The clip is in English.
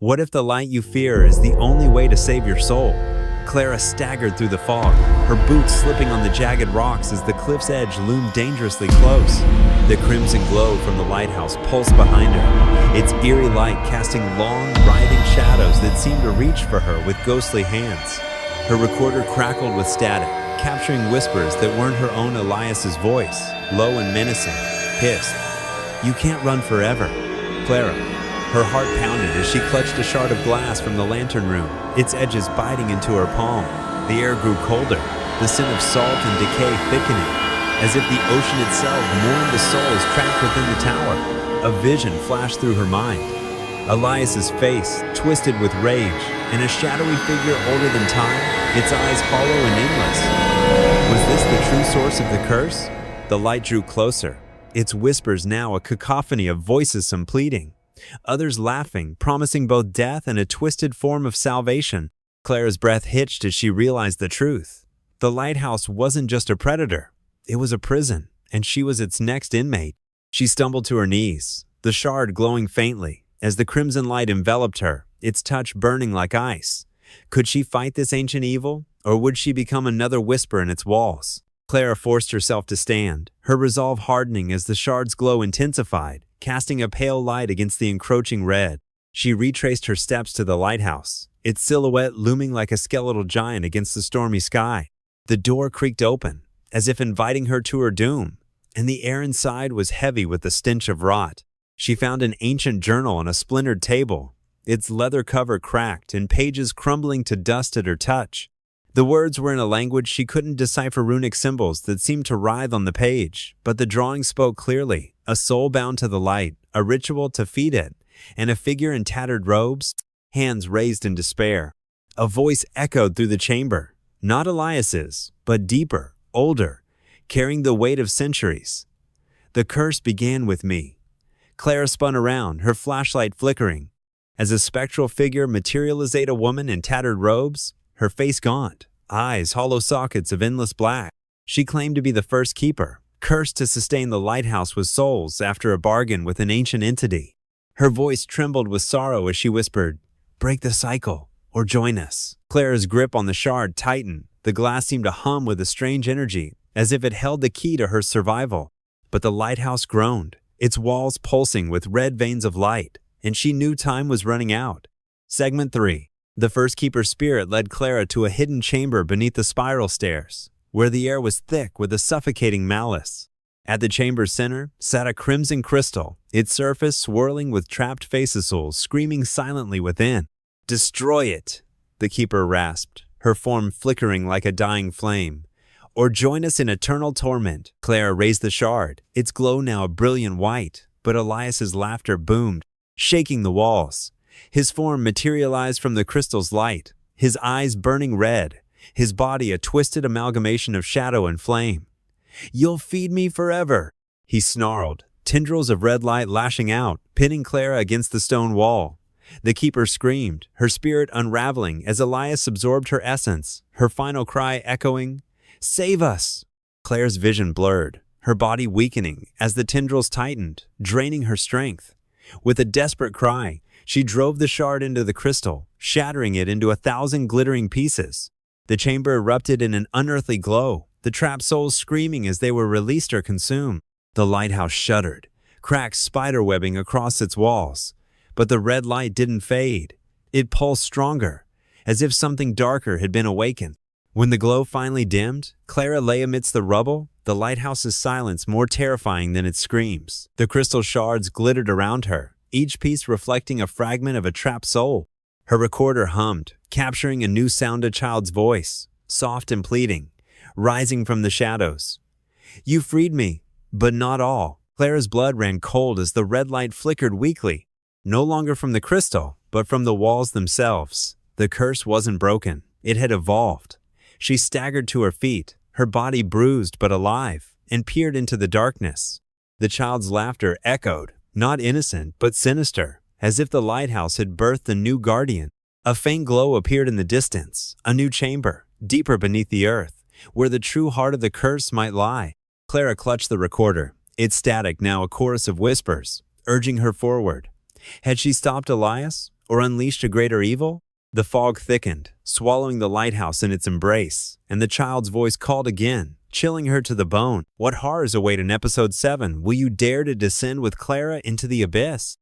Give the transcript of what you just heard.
What if the light you fear is the only way to save your soul? Clara staggered through the fog, her boots slipping on the jagged rocks as the cliff's edge loomed dangerously close. The crimson glow from the lighthouse pulsed behind her, its eerie light casting long, writhing shadows that seemed to reach for her with ghostly hands. Her recorder crackled with static, capturing whispers that weren't her own. Elias's voice, low and menacing, hissed, "You can't run forever, Clara." Her heart pounded as she clutched a shard of glass from the lantern room, its edges biting into her palm. The air grew colder, the scent of salt and decay thickening, as if the ocean itself mourned the souls trapped within the tower. A vision flashed through her mind. Elias's face, twisted with rage, and a shadowy figure older than time, its eyes hollow and aimless. Was this the true source of the curse? The light drew closer, its whispers now a cacophony of voices, some pleading, others laughing, promising both death and a twisted form of salvation. Clara's breath hitched as she realized the truth. The lighthouse wasn't just a predator. It was a prison, and she was its next inmate. She stumbled to her knees, the shard glowing faintly, as the crimson light enveloped her, its touch burning like ice. Could she fight this ancient evil, or would she become another whisper in its walls? Clara forced herself to stand, her resolve hardening as the shard's glow intensified, casting a pale light against the encroaching red. She retraced her steps to the lighthouse, its silhouette looming like a skeletal giant against the stormy sky. The door creaked open, as if inviting her to her doom, and the air inside was heavy with the stench of rot. She found an ancient journal on a splintered table, its leather cover cracked and pages crumbling to dust at her touch. The words were in a language she couldn't decipher, runic symbols that seemed to writhe on the page, but the drawing spoke clearly. A soul bound to the light, a ritual to feed it, and a figure in tattered robes, hands raised in despair. A voice echoed through the chamber, not Elias's, but deeper, older, carrying the weight of centuries. "The curse began with me." Clara spun around, her flashlight flickering, as a spectral figure materialized, a woman in tattered robes, her face gaunt, eyes hollow sockets of endless black. She claimed to be the first keeper, cursed to sustain the lighthouse with souls after a bargain with an ancient entity. Her voice trembled with sorrow as she whispered, "Break the cycle, or join us." Clara's grip on the shard tightened. The glass seemed to hum with a strange energy, as if it held the key to her survival. But the lighthouse groaned, its walls pulsing with red veins of light, and she knew time was running out. Segment 3. The first keeper's spirit led Clara to a hidden chamber beneath the spiral stairs, where the air was thick with a suffocating malice. At the chamber's center sat a crimson crystal, its surface swirling with trapped souls screaming silently within. "Destroy it," the keeper rasped, her form flickering like a dying flame. "Or join us in eternal torment." Clara raised the shard, its glow now a brilliant white, but Elias's laughter boomed, shaking the walls. His form materialized from the crystal's light, his eyes burning red, his body a twisted amalgamation of shadow and flame. "You'll feed me forever," he snarled, tendrils of red light lashing out, pinning Clara against the stone wall. The keeper screamed, her spirit unraveling as Elias absorbed her essence, her final cry echoing, "Save us!" Clara's vision blurred, her body weakening as the tendrils tightened, draining her strength. With a desperate cry, she drove the shard into the crystal, shattering it into 1,000 glittering pieces. The chamber erupted in an unearthly glow, the trapped souls screaming as they were released or consumed. The lighthouse shuddered, cracks spiderwebbing across its walls. But the red light didn't fade. It pulsed stronger, as if something darker had been awakened. When the glow finally dimmed, Clara lay amidst the rubble, the lighthouse's silence more terrifying than its screams. The crystal shards glittered around her, each piece reflecting a fragment of a trapped soul. Her recorder hummed, capturing a new sound, a child's voice, soft and pleading, rising from the shadows. "You freed me, but not all." Clara's blood ran cold as the red light flickered weakly, no longer from the crystal, but from the walls themselves. The curse wasn't broken, it had evolved. She staggered to her feet, her body bruised but alive, and peered into the darkness. The child's laughter echoed, not innocent but sinister, as if the lighthouse had birthed a new guardian. A faint glow appeared in the distance, a new chamber, deeper beneath the earth, where the true heart of the curse might lie. Clara clutched the recorder, its static now a chorus of whispers, urging her forward. Had she stopped Elias, or unleashed a greater evil? The fog thickened, swallowing the lighthouse in its embrace, and the child's voice called again, chilling her to the bone. What horrors await in episode 7? Will you dare to descend with Clara into the abyss?